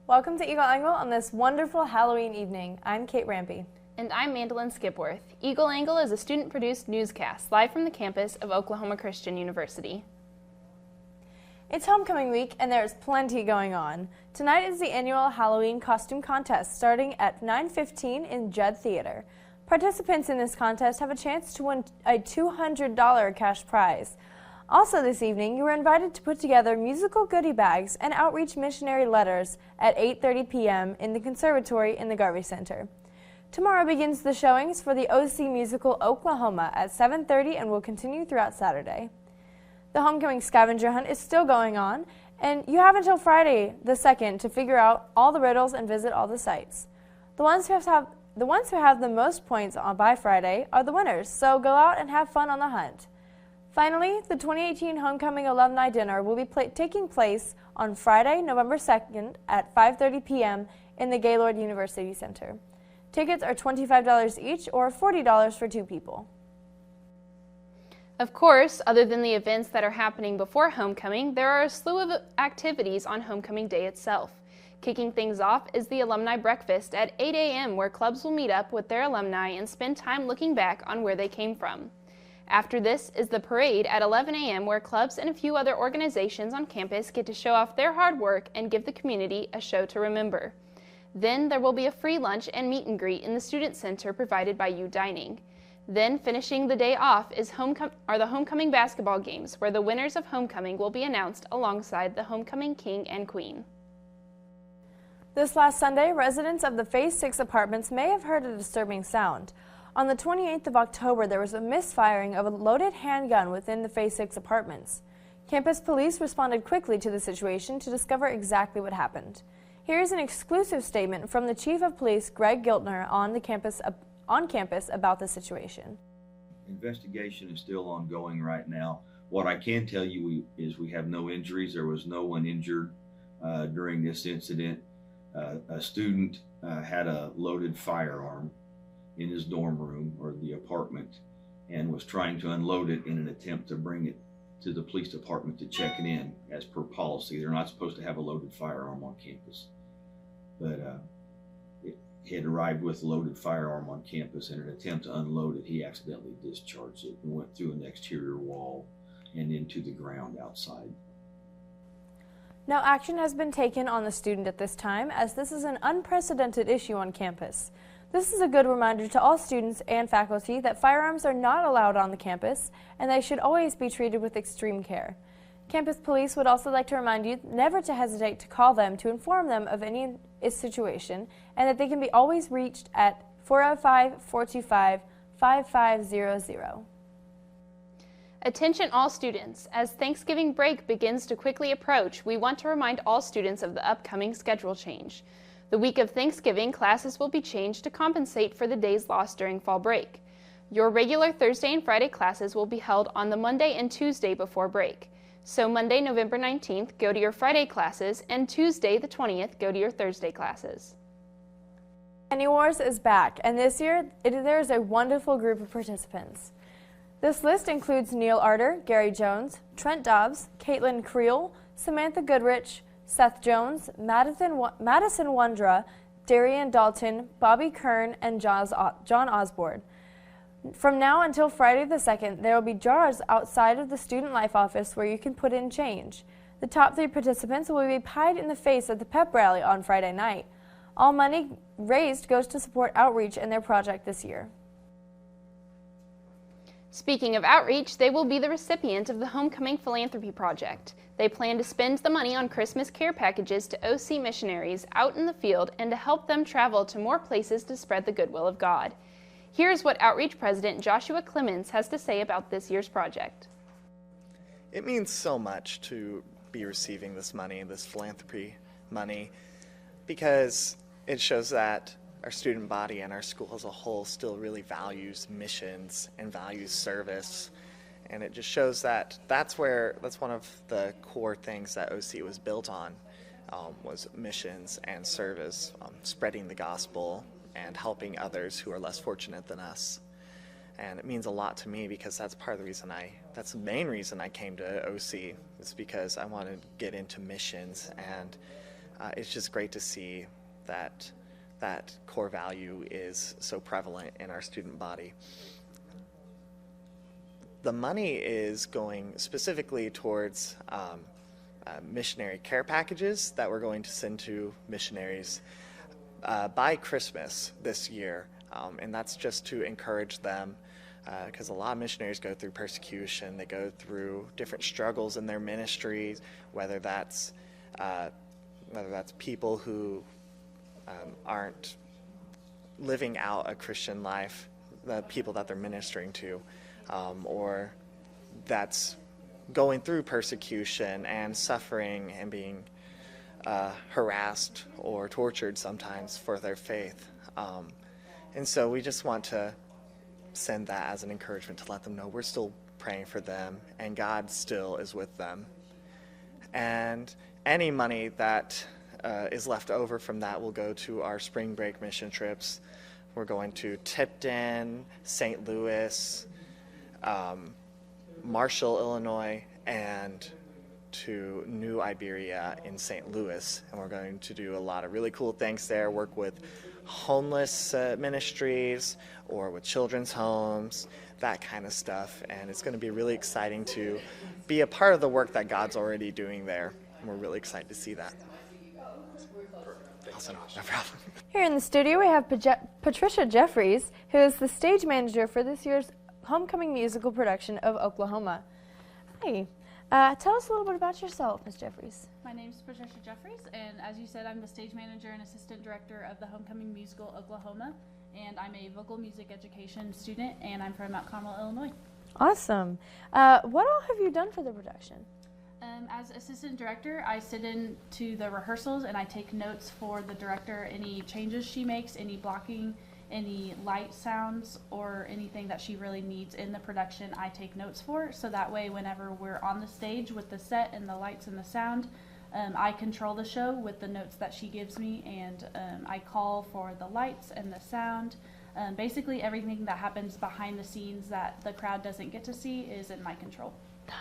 Welcome to Eagle Angle on this wonderful Halloween evening. I'm Kate Rampey. And I'm Mandolyn Skipworth. Eagle Angle is a student-produced newscast live from the campus of Oklahoma Christian University. It's homecoming week and there's plenty going on. Tonight is the annual Halloween costume contest starting at 9:15 in Judd Theater. Participants in this contest have a chance to win a $200 cash prize. Also this evening, you were invited to put together musical goodie bags and outreach missionary letters at 8:30 p.m. in the conservatory in the Garvey Center. Tomorrow begins the showings for the OC musical Oklahoma at 7:30 and will continue throughout Saturday. The homecoming scavenger hunt is still going on, and you have until Friday the 2nd to figure out all the riddles and visit all the sites. The ones who have the most points by Friday are the winners, so go out and have fun on the hunt. Finally, the 2018 Homecoming Alumni Dinner will be taking place on Friday, November 2nd at 5:30 p.m. in the Gaylord University Center. Tickets are $25 each or $40 for 2 people. Of course, other than the events that are happening before homecoming, there are a slew of activities on homecoming day itself. Kicking things off is the Alumni Breakfast at 8 a.m. where clubs will meet up with their alumni and spend time looking back on where they came from. After this is the parade at 11 a.m. where clubs and a few other organizations on campus get to show off their hard work and give the community a show to remember. Then there will be a free lunch and meet and greet in the Student Center provided by U Dining. Then finishing the day off are the homecoming basketball games where the winners of homecoming will be announced alongside the homecoming king and queen. This last Sunday, residents of the Phase 6 apartments may have heard a disturbing sound. On the 28th of October, there was a misfiring of a loaded handgun within the Phase 6 apartments. Campus police responded quickly to the situation to discover exactly what happened. Here's an exclusive statement from the Chief of Police, Greg Giltner, on campus about the situation. Investigation is still ongoing right now. What I can tell you is we have no injuries. There was no one injured during this incident. A student had a loaded firearm in his dorm room or the apartment and was trying to unload it in an attempt to bring it to the police department to check it in as per policy. They're not supposed to have a loaded firearm on campus. But he had arrived with a loaded firearm on campus. In an attempt to unload it, he accidentally discharged it and went through an exterior wall and into the ground outside. No action has been taken on the student at this time, as this is an unprecedented issue on campus. This is a good reminder to all students and faculty that firearms are not allowed on the campus, and they should always be treated with extreme care. Campus police would also like to remind you never to hesitate to call them to inform them of any situation, and that they can be always reached at 405-425-5500. Attention all students, as Thanksgiving break begins to quickly approach, we want to remind all students of the upcoming schedule change. The week of Thanksgiving, classes will be changed to compensate for the days lost during fall break. Your regular Thursday and Friday classes will be held on the Monday and Tuesday before break. So Monday, November 19th, go to your Friday classes, and Tuesday, the 20th, go to your Thursday classes. Penny Wars is back, and this year there is a wonderful group of participants. This list includes Neil Arter, Gary Jones, Trent Dobbs, Caitlin Creel, Samantha Goodrich, Seth Jones, Madison Wondra, Darian Dalton, Bobby Kern, and John Osborne. From now until Friday the 2nd, there will be jars outside of the Student Life office where you can put in change. The top 3 participants will be pied in the face at the pep rally on Friday night. All money raised goes to support outreach in their project this year. Speaking of outreach, they will be the recipient of the Homecoming Philanthropy Project. They plan to spend the money on Christmas care packages to OC missionaries out in the field and to help them travel to more places to spread the goodwill of God. Here's what Outreach President Joshua Clemens has to say about this year's project. It means so much to be receiving this money, this philanthropy money, because it shows that our student body and our school as a whole still really values missions and values service. And it just shows that that's one of the core things that OC was built on, was missions and service, spreading the gospel and helping others who are less fortunate than us. And it means a lot to me because that's that's the main reason I came to OC, is because I wanted to get into missions, and it's just great to see that core value is so prevalent in our student body. The money is going specifically towards missionary care packages that we're going to send to missionaries by Christmas this year, and that's just to encourage them, because a lot of missionaries go through persecution. They go through different struggles in their ministries, whether that's people who aren't living out a Christian life, the people that they're ministering to, or that's going through persecution and suffering and being harassed or tortured sometimes for their faith. And so we just want to send that as an encouragement to let them know we're still praying for them and God still is with them. And any money that is left over from that will go to our spring break mission trips. We're going to Tipton, St. Louis, Marshall, Illinois, and to New Iberia in St. Louis. And we're going to do a lot of really cool things there, work with homeless ministries or with children's homes, that kind of stuff. And it's going to be really exciting to be a part of the work that God's already doing there. And we're really excited to see that. Awesome. No problem. Here in the studio we have Patricia Jeffries, who is the stage manager for this year's Homecoming musical production of Oklahoma. Hi. Tell us a little bit about yourself, Ms. Jeffries. My name is Patricia Jeffries, and as you said, I'm the stage manager and assistant director of the Homecoming Musical Oklahoma, and I'm a vocal music education student, and I'm from Mount Carmel, Illinois. Awesome. What all have you done for the production? As assistant director, I sit in to the rehearsals and I take notes for the director, any changes she makes, any blocking, any light sounds, or anything that she really needs in the production, I take notes for. So that way, whenever we're on the stage with the set and the lights and the sound, I control the show with the notes that she gives me, and I call for the lights and the sound. Basically, everything that happens behind the scenes that the crowd doesn't get to see is in my control.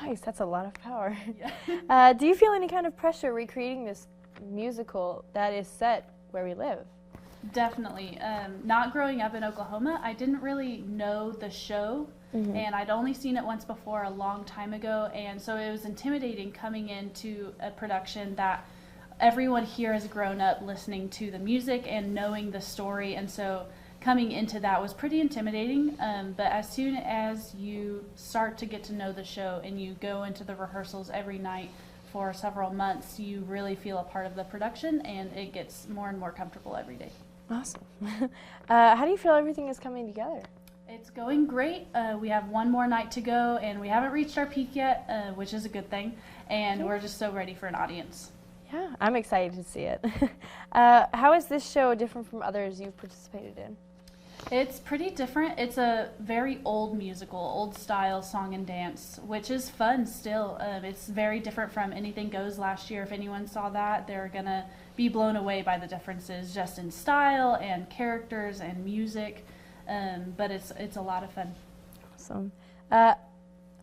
Nice, that's a lot of power. Yeah. Do you feel any kind of pressure recreating this musical that is set where we live? Definitely. Not growing up in Oklahoma, I didn't really know the show, and I'd only seen it once before a long time ago, and so it was intimidating coming into a production that everyone here has grown up listening to the music and knowing the story, and so coming into that was pretty intimidating, but as soon as you start to get to know the show and you go into the rehearsals every night for several months, you really feel a part of the production, and it gets more and more comfortable every day. Awesome. How do you feel everything is coming together? It's going great. We have one more night to go, and we haven't reached our peak yet, which is a good thing, and we're just so ready for an audience. Yeah, I'm excited to see it. How is this show different from others you've participated in? It's pretty different. It's a very old musical, old style song and dance, which is fun still. It's very different from Anything Goes last year. If anyone saw that, they're going to be blown away by the differences just in style and characters and music. But it's a lot of fun. Awesome.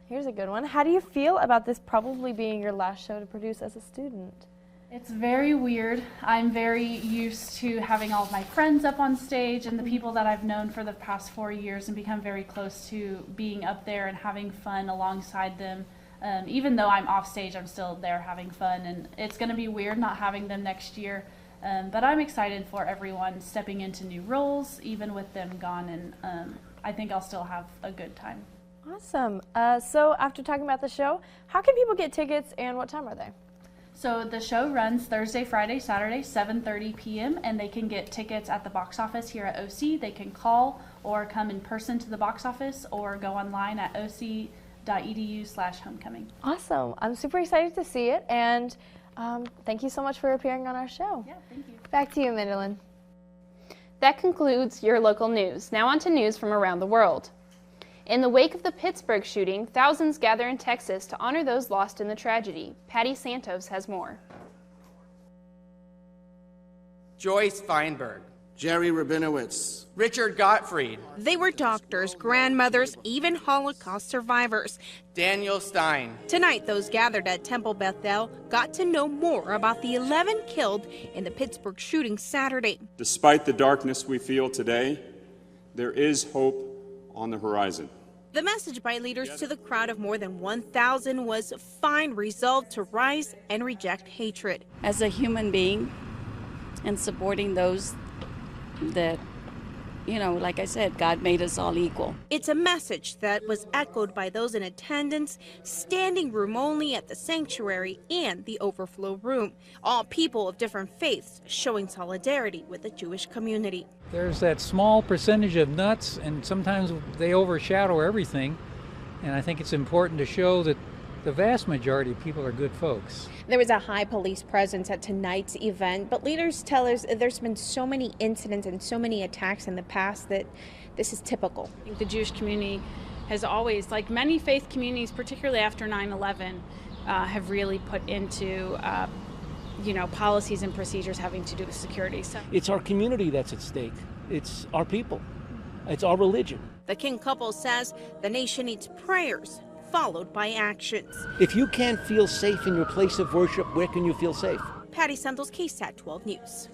Here's a good one. How do you feel about this probably being your last show to produce as a student? It's very weird. I'm very used to having all of my friends up on stage and the people that I've known for the past 4 years and become very close to being up there and having fun alongside them. Even though I'm off stage, I'm still there having fun, and it's going to be weird not having them next year. But I'm excited for everyone stepping into new roles, even with them gone, and I think I'll still have a good time. Awesome. So after talking about the show, how can people get tickets and what time are they? So the show runs Thursday, Friday, Saturday, 7:30 p.m. and they can get tickets at the box office here at OC. They can call or come in person to the box office or go online at oc.edu/homecoming. Awesome. I'm super excited to see it, and thank you so much for appearing on our show. Yeah, thank you. Back to you, Midland. That concludes your local news. Now on to news from around the world. In the wake of the Pittsburgh shooting, thousands gather in Texas to honor those lost in the tragedy. Patty Santos has more. Joyce Feinberg, Jerry Rabinowitz, Richard Gottfried, They were doctors, grandmothers, even Holocaust survivors. Daniel Stein. Tonight, those gathered at Temple Bethel got to know more about the 11 killed in the Pittsburgh shooting Saturday. Despite the darkness we feel today, there is hope on the horizon. The message by leaders to the crowd of more than 1,000 was find resolve to rise and reject hatred. As a human being and supporting those that, like I said, God made us all equal. It's a message that was echoed by those in attendance, standing room only at the sanctuary and the overflow room. All people of different faiths showing solidarity with the Jewish community. There's that small percentage of nuts, and sometimes they overshadow everything. And I think it's important to show that the vast majority of people are good folks. There was a high police presence at tonight's event, but leaders tell us there's been so many incidents and so many attacks in the past that this is typical. I think the Jewish community has always, like many faith communities, particularly after 9/11, have really put into policies and procedures having to do with security. So it's our community that's at stake. It's our people. It's our religion. The King couple says the nation needs prayers followed by actions. If you can't feel safe in your place of worship, where can you feel safe? Patty Santos, KSAT 12 News.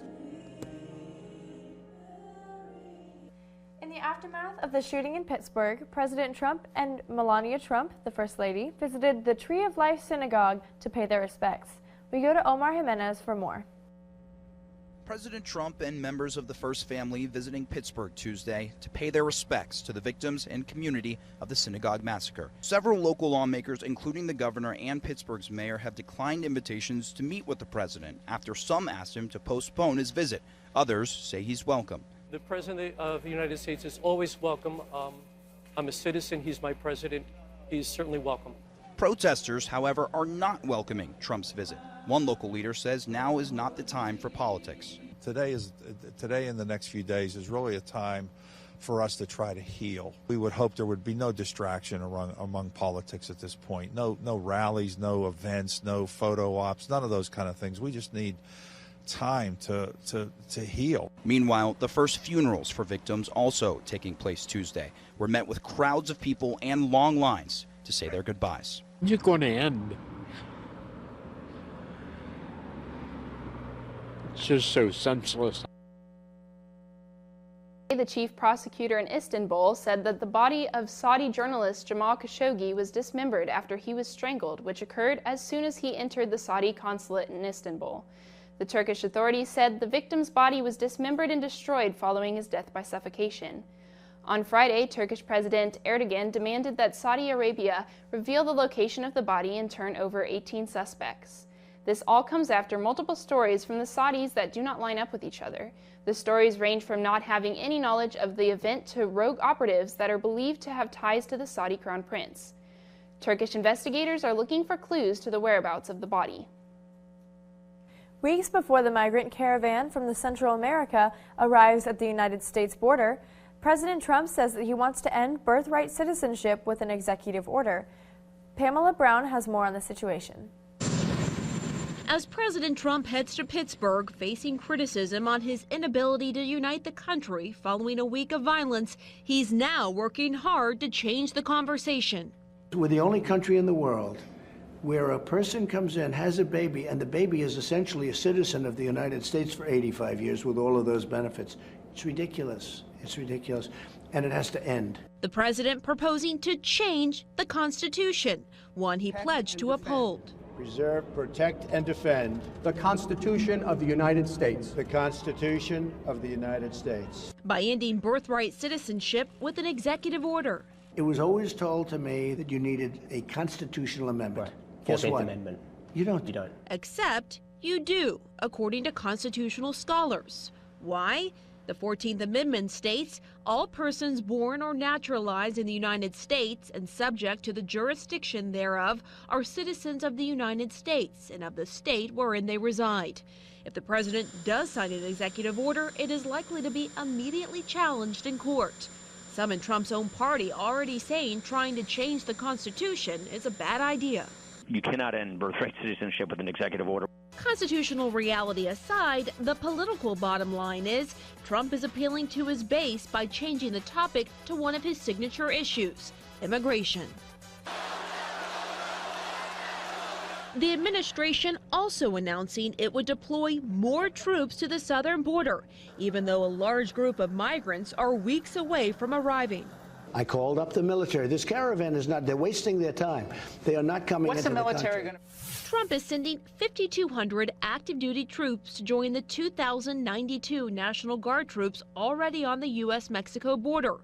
In the aftermath of the shooting in Pittsburgh, President Trump and Melania Trump, the First Lady, visited the Tree of Life Synagogue to pay their respects. We go to Omar Jimenez for more. President Trump and members of the First Family visiting Pittsburgh Tuesday to pay their respects to the victims and community of the synagogue massacre. Several local lawmakers, including the governor and Pittsburgh's mayor, have declined invitations to meet with the president after some asked him to postpone his visit. Others say he's welcome. The President of the United States is always welcome. I'm a citizen. He's my president. He's certainly welcome. Protesters, however, are not welcoming Trump's visit. One local leader says now is not the time for politics. Today and the next few days is really a time for us to try to heal. We would hope there would be no distraction among politics at this point. No rallies, no events, no photo ops, none of those kind of things. We just need time to heal. Meanwhile, the first funerals for victims also taking place Tuesday were met with crowds of people and long lines to say their goodbyes. You're going to end. It's just so senseless. The chief prosecutor in Istanbul said that the body of Saudi journalist Jamal Khashoggi was dismembered after he was strangled, which occurred as soon as he entered the Saudi consulate in Istanbul. The Turkish authorities said the victim's body was dismembered and destroyed following his death by suffocation. On Friday, Turkish President Erdogan demanded that Saudi Arabia reveal the location of the body and turn over 18 suspects. This all comes after multiple stories from the Saudis that do not line up with each other. The stories range from not having any knowledge of the event to rogue operatives that are believed to have ties to the Saudi crown prince. Turkish investigators are looking for clues to the whereabouts of the body. Weeks before the migrant caravan from Central America arrives at the United States border, President Trump says that he wants to end birthright citizenship with an executive order. Pamela Brown has more on the situation. As President Trump heads to Pittsburgh, facing criticism on his inability to unite the country following a week of violence, he's now working hard to change the conversation. We're the only country in the world where a person comes in, has a baby, and the baby is essentially a citizen of the United States for 85 years with all of those benefits. It's ridiculous. It's ridiculous. And it has to end. The president proposing to change the Constitution, one he pledged to uphold. Preserve, protect, and defend the Constitution of the United States. The Constitution of the United States. By ending birthright citizenship with an executive order. It was always told to me that you needed a constitutional amendment. Guess 14th what? Amendment. You don't. You don't. Except you do, according to constitutional scholars. Why? The 14th Amendment states, all persons born or naturalized in the United States and subject to the jurisdiction thereof are citizens of the United States and of the state wherein they reside. If the president does sign an executive order, it is likely to be immediately challenged in court. Some in Trump's own party already saying trying to change the Constitution is a bad idea. You cannot end birthright citizenship with an executive order. Constitutional reality aside, the political bottom line is Trump is appealing to his base by changing the topic to one of his signature issues, immigration. The administration also announcing it would deploy more troops to the southern border, even though a large group of migrants are weeks away from arriving. I called up the military. This caravan is not, they're wasting their time. They are not coming into the country. What's the military going to... Trump is sending 5,200 active duty troops to join the 2,092 National Guard troops already on the U.S.-Mexico border.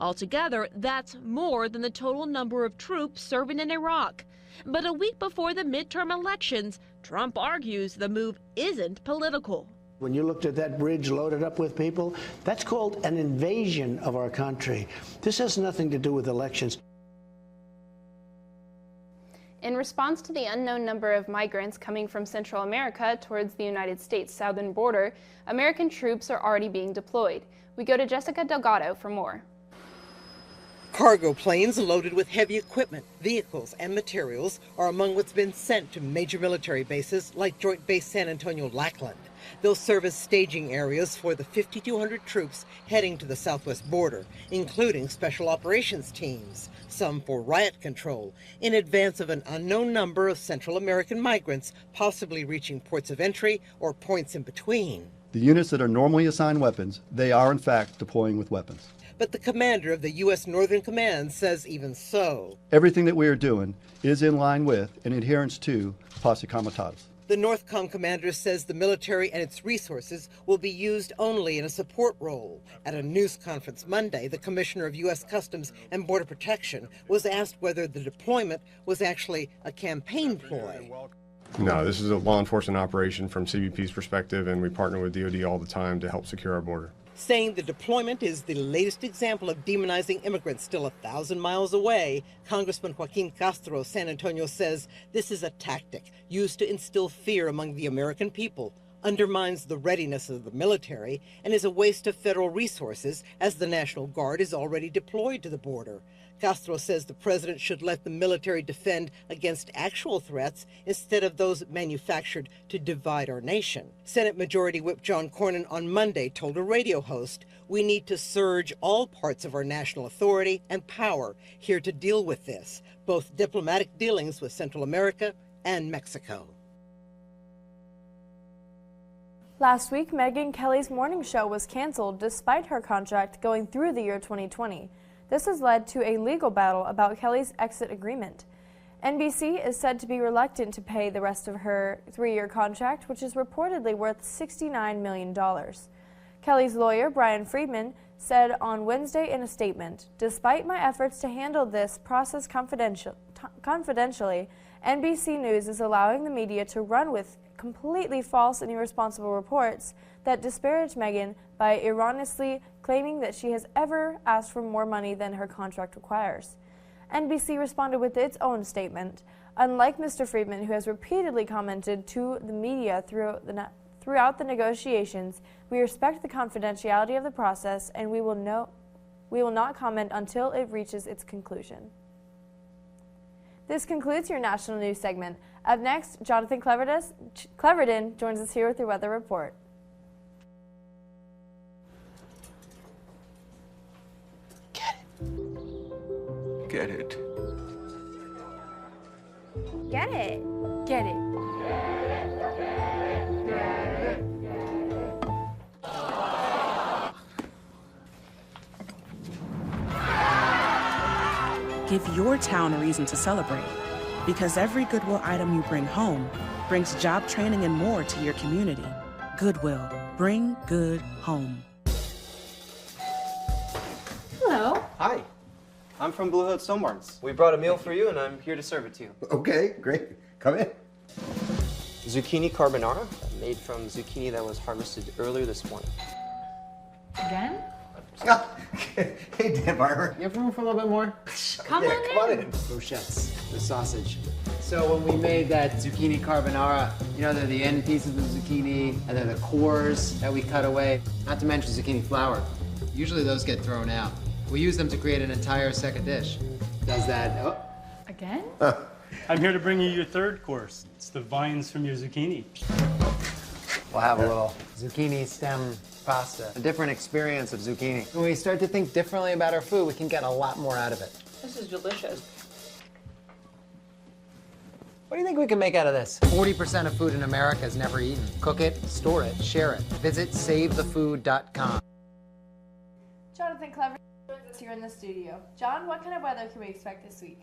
Altogether, that's more than the total number of troops serving in Iraq. But a week before the midterm elections, Trump argues the move isn't political. When you looked at that bridge loaded up with people, that's called an invasion of our country. This has nothing to do with elections. In response to the unknown number of migrants coming from Central America towards the United States southern border, American troops are already being deployed. We go to Jessica Delgado for more. Cargo planes loaded with heavy equipment, vehicles, and materials are among what's been sent to major military bases like Joint Base San Antonio-Lackland. They'll serve as staging areas for the 5,200 troops heading to the southwest border, including special operations teams, some for riot control, in advance of an unknown number of Central American migrants possibly reaching ports of entry or points in between. The units that are normally assigned weapons, they are in fact deploying with weapons. But the commander of the U.S. Northern Command says even so. Everything that we are doing is in line with and adherence to Posse Comitatus. The NORTHCOM commander says the military and its resources will be used only in a support role. At a news conference Monday, the Commissioner of U.S. Customs and Border Protection was asked whether the deployment was actually a campaign ploy. No, this is a law enforcement operation from CBP's perspective, and we partner with DoD all the time to help secure our border. Saying the deployment is the latest example of demonizing immigrants still 1,000 miles away, Congressman Joaquin Castro of San Antonio says this is a tactic used to instill fear among the American people, undermines the readiness of the military, and is a waste of federal resources as the National Guard is already deployed to the border. Castro says the president should let the military defend against actual threats instead of those manufactured to divide our nation. Senate Majority Whip John Cornyn on Monday told a radio host, "We need to surge all parts of our national authority and power here to deal with this, both diplomatic dealings with Central America and Mexico." Last week, Megyn Kelly's morning show was canceled despite her contract going through the year 2020. This has led to a legal battle about Kelly's exit agreement. NBC is said to be reluctant to pay the rest of her 3-year contract, which is reportedly worth $69 million. Kelly's lawyer, Brian Friedman, said on Wednesday in a statement, "Despite my efforts to handle this process confidentially, NBC News is allowing the media to run with completely false and irresponsible reports that disparage Megyn by erroneously claiming that she has ever asked for more money than her contract requires." NBC responded with its own statement. Unlike Mr. Friedman, who has repeatedly commented to the media throughout the negotiations, we respect the confidentiality of the process and we will not comment until it reaches its conclusion. This concludes your national news segment. Up next, Jonathan Cleverden joins us here with your weather report. Get it. Get it. Get it. Give your town a reason to celebrate, because every Goodwill item you bring home brings job training and more to your community. Goodwill, bring good home. Hello. Hi, I'm from Blue Hood Stone Barns. We brought a meal for you and I'm here to serve it to you. Okay, great. Come in. Zucchini carbonara, made from zucchini that was harvested earlier this morning. Again? Hey, Dan Barber. You have room for a little bit more? Come on in. Brochettes, the sausage. So when we made that zucchini carbonara, you know, they're the end pieces of the zucchini, and they're the cores that we cut away, not to mention zucchini flour. Usually those get thrown out. We use them to create an entire second dish. Does that, oh. Again? I'm here to bring you your third course. It's the vines from your zucchini. We'll have a little zucchini stem pasta, a different experience of zucchini. When we start to think differently about our food, we can get a lot more out of it. This is delicious. What do you think we can make out of this? 40% of food in America is never eaten. Cook it, store it, share it. Visit savethefood.com. Jonathan Clever joins us here in the studio. John, what kind of weather can we expect this week?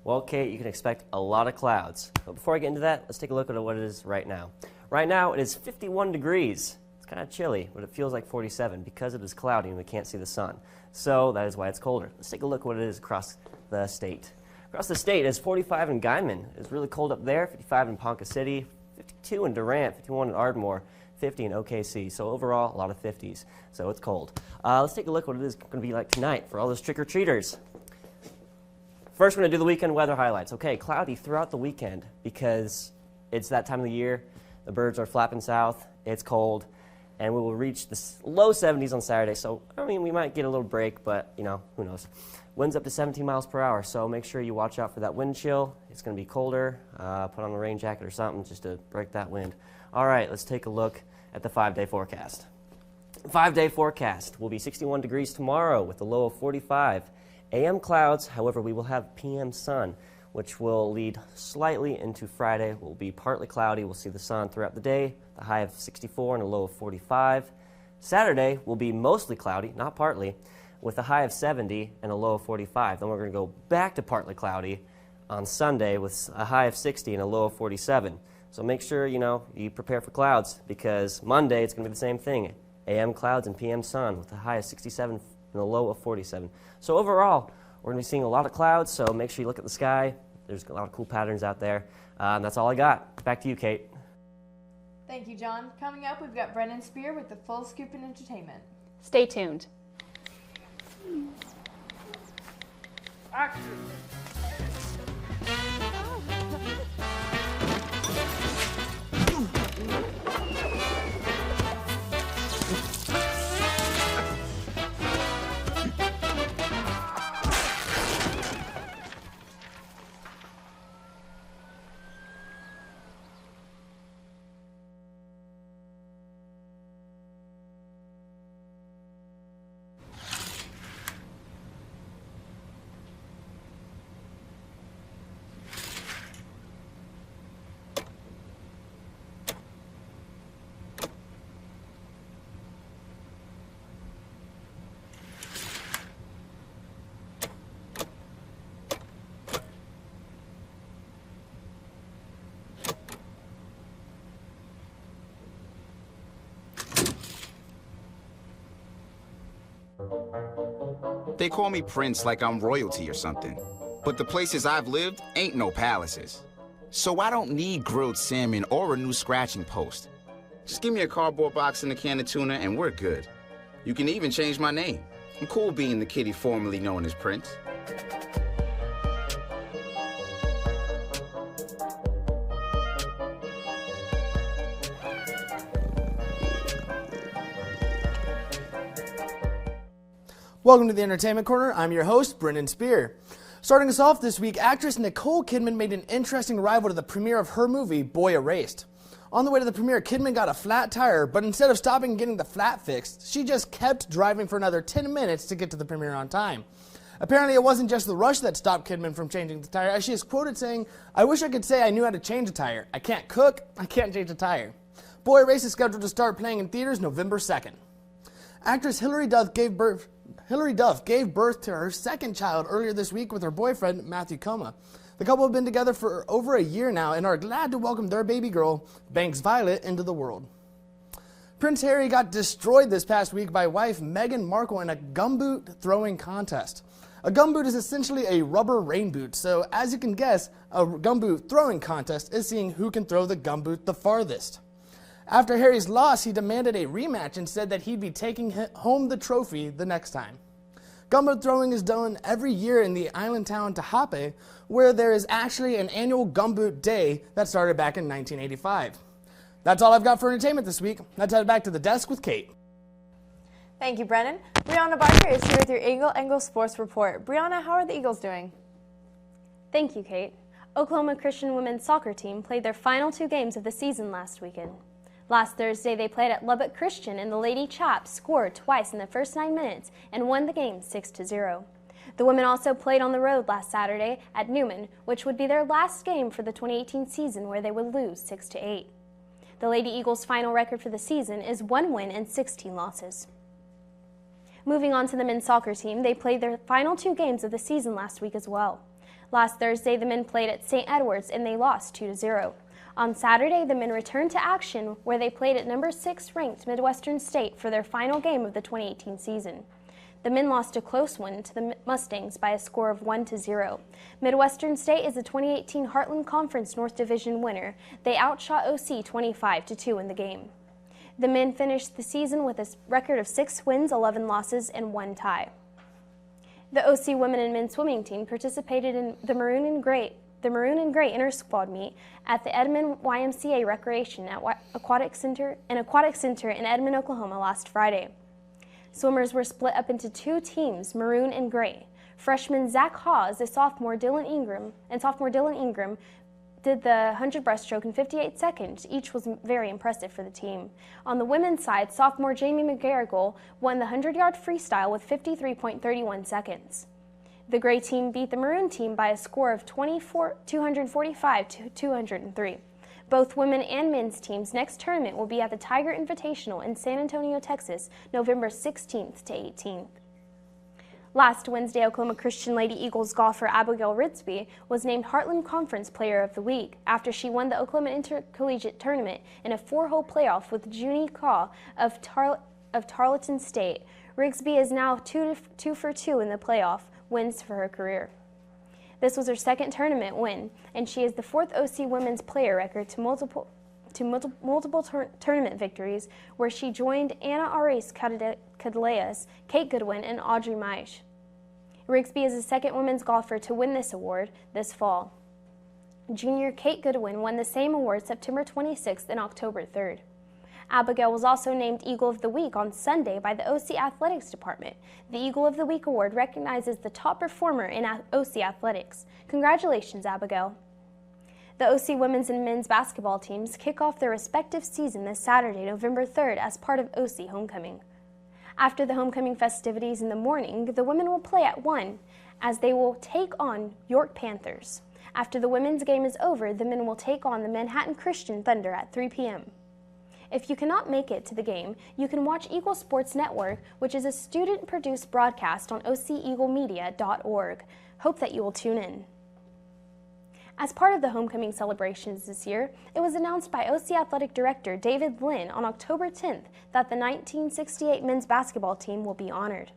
Well, Kate, you can expect a lot of clouds. But before I get into that, let's take a look at what it is right now. Right now, it is 51 degrees. It's kind of chilly, but it feels like 47 because it is cloudy and we can't see the sun. So that is why it's colder. Let's take a look at what it is across the state. Across the state, it's 45 in Guyman. It's really cold up there. 55 in Ponca City, 52 in Durant, 51 in Ardmore, 50 in OKC. So overall, a lot of 50s. So it's cold. Let's take a look at what it is going to be like tonight for all those trick-or-treaters. First, we're going to do the weekend weather highlights. Okay, cloudy throughout the weekend because it's that time of the year. The birds are flapping south. It's cold. And we will reach the low 70s on Saturday. So, I mean, we might get a little break, but, you know, who knows. Winds up to 17 miles per hour, so make sure you watch out for that wind chill. It's going to be colder. Put on a rain jacket or something just to break that wind. All right, let's take a look at the 5-day forecast. 5-day forecast will be 61 degrees tomorrow with a low of 45. AM clouds, however, we will have PM sun, which will lead slightly into Friday. It will be partly cloudy. We'll see the sun throughout the day, the high of 64 and a low of 45. Saturday will be mostly cloudy, not partly, with a high of 70 and a low of 45. Then we're going to go back to partly cloudy on Sunday with a high of 60 and a low of 47. So make sure, you prepare for clouds because Monday it's going to be the same thing. AM clouds and PM sun with a high of 67 and a low of 47. So overall, we're going to be seeing a lot of clouds, so make sure you look at the sky. There's a lot of cool patterns out there. That's all I got. Back to you, Kate. Thank you, John. Coming up, we've got Brennan Spear with the Full Scoop in Entertainment. Stay tuned. Action! They call me Prince like I'm royalty or something. But the places I've lived ain't no palaces. So I don't need grilled salmon or a new scratching post. Just give me a cardboard box and a can of tuna and we're good. You can even change my name. I'm cool being the kitty formerly known as Prince. Welcome to the Entertainment Corner. I'm your host, Brendan Spear. Starting us off this week, actress Nicole Kidman made an interesting arrival to the premiere of her movie, Boy Erased. On the way to the premiere, Kidman got a flat tire, but instead of stopping and getting the flat fixed, she just kept driving for another 10 minutes to get to the premiere on time. Apparently, it wasn't just the rush that stopped Kidman from changing the tire, as she is quoted saying, "I wish I could say I knew how to change a tire. I can't cook, I can't change a tire." Boy Erased is scheduled to start playing in theaters November 2nd. Actress Hilary Duff gave birth to her second child earlier this week with her boyfriend, Matthew Coma. The couple have been together for over a year now and are glad to welcome their baby girl, Banks Violet, into the world. Prince Harry got destroyed this past week by wife Meghan Markle in a gumboot throwing contest. A gumboot is essentially a rubber rain boot, so as you can guess, a gumboot throwing contest is seeing who can throw the gumboot the farthest. After Harry's loss, he demanded a rematch and said that he'd be taking home the trophy the next time. Gumboot throwing is done every year in the island town Tahape, where there is actually an annual Gumboot Day that started back in 1985. That's all I've got for entertainment this week. Let's head back to the desk with Kate. Thank you, Brennan. Brianna Barker is here with your Eagle Angle Sports Report. Brianna, how are the Eagles doing? Thank you, Kate. Oklahoma Christian women's soccer team played their final 2 games of the season last weekend. Last Thursday, they played at Lubbock Christian, and the Lady Chaps scored twice in the first 9 minutes and won the game 6-0. The women also played on the road last Saturday at Newman, which would be their last game for the 2018 season, where they would lose 6-8. The Lady Eagles' final record for the season is 1 win and 16 losses. Moving on to the men's soccer team, they played their final 2 games of the season last week as well. Last Thursday, the men played at St. Edwards, and they lost 2-0. On Saturday, the men returned to action where they played at number 6 ranked Midwestern State for their final game of the 2018 season. The men lost a close one to the Mustangs by a score of 1-0. Midwestern State is the 2018 Heartland Conference North Division winner. They outshot OC 25-2 in the game. The men finished the season with a record of 6 wins, 11 losses, and 1 tie. The OC women and men's swimming team participated in the Maroon and Gray Inter-Squad meet at the Edmond YMCA Recreation Aquatic Center in Edmond, Oklahoma last Friday. Swimmers were split up into 2 teams, Maroon and Gray. Freshman Zach Hawes and sophomore Dylan Ingram did the 100 breaststroke in 58 seconds. Each was very impressive for the team. On the women's side, sophomore Jamie McGarrigle won the 100-yard freestyle with 53.31 seconds. The Gray team beat the Maroon team by a score of 245-203. Both women and men's teams' next tournament will be at the Tiger Invitational in San Antonio, Texas, November 16th to 18th. Last Wednesday, Oklahoma Christian Lady Eagles golfer Abigail Ridsby was named Heartland Conference Player of the Week after she won the Oklahoma Intercollegiate Tournament in a 4-hole playoff with Junie Kaw of Tarleton State. Rigsby is now 2 for 2 in the playoff wins for her career. This was her second tournament win, and she is the 4th OC women's player record to multiple tournament victories, where she joined Anna Ares Cadaleas, Kate Goodwin, and Audrey Maish. Rigsby is the second women's golfer to win this award this fall. Junior Kate Goodwin won the same award September 26th and October 3rd. Abigail was also named Eagle of the Week on Sunday by the OC Athletics Department. The Eagle of the Week award recognizes the top performer in OC athletics. Congratulations, Abigail. The OC women's and men's basketball teams kick off their respective season this Saturday, November 3rd, as part of OC Homecoming. After the homecoming festivities in the morning, the women will play at 1 as they will take on York Panthers. After the women's game is over, the men will take on the Manhattan Christian Thunder at 3 p.m. If you cannot make it to the game, you can watch Eagle Sports Network, which is a student-produced broadcast on OCEaglemedia.org. Hope that you will tune in. As part of the homecoming celebrations this year, it was announced by OC Athletic Director David Lynn on October 10th that the 1968 men's basketball team will be honored.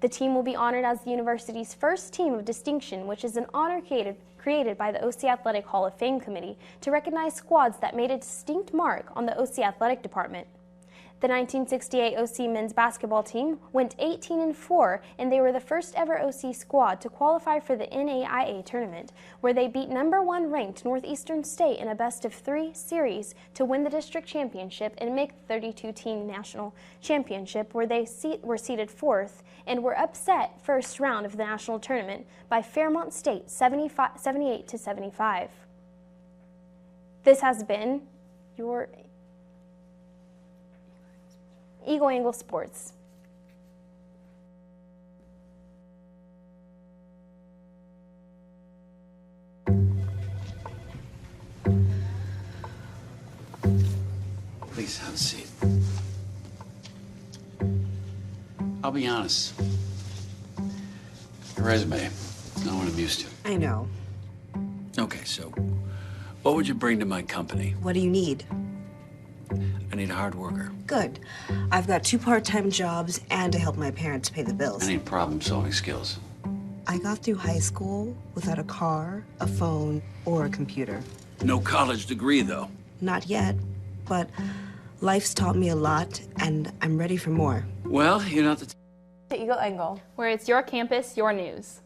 The team will be honored as the university's first team of distinction, which is an honor created by the OC Athletic Hall of Fame Committee to recognize squads that made a distinct mark on the OC Athletic Department. The 1968 OC men's basketball team went 18-4, and they were the first ever OC squad to qualify for the NAIA tournament, where they beat #1 ranked Northeastern State in a best-of-3 series to win the district championship and make the 32-team national championship, where they were seeded 4th and were upset first round of the national tournament by Fairmont State 78-75. This has been your Eagle Angle Sports. Please have a seat. I'll be honest. Your resume, not what I'm used to. I know. Okay, so what would you bring to my company? What do you need? I need a hard worker. Good. I've got 2 part-time jobs and to help my parents pay the bills. I need problem-solving skills. I got through high school without a car, a phone, or a computer. No college degree, though. Not yet, but life's taught me a lot, and I'm ready for more. Well, you're not the Eagle Angle, where it's your campus, your news.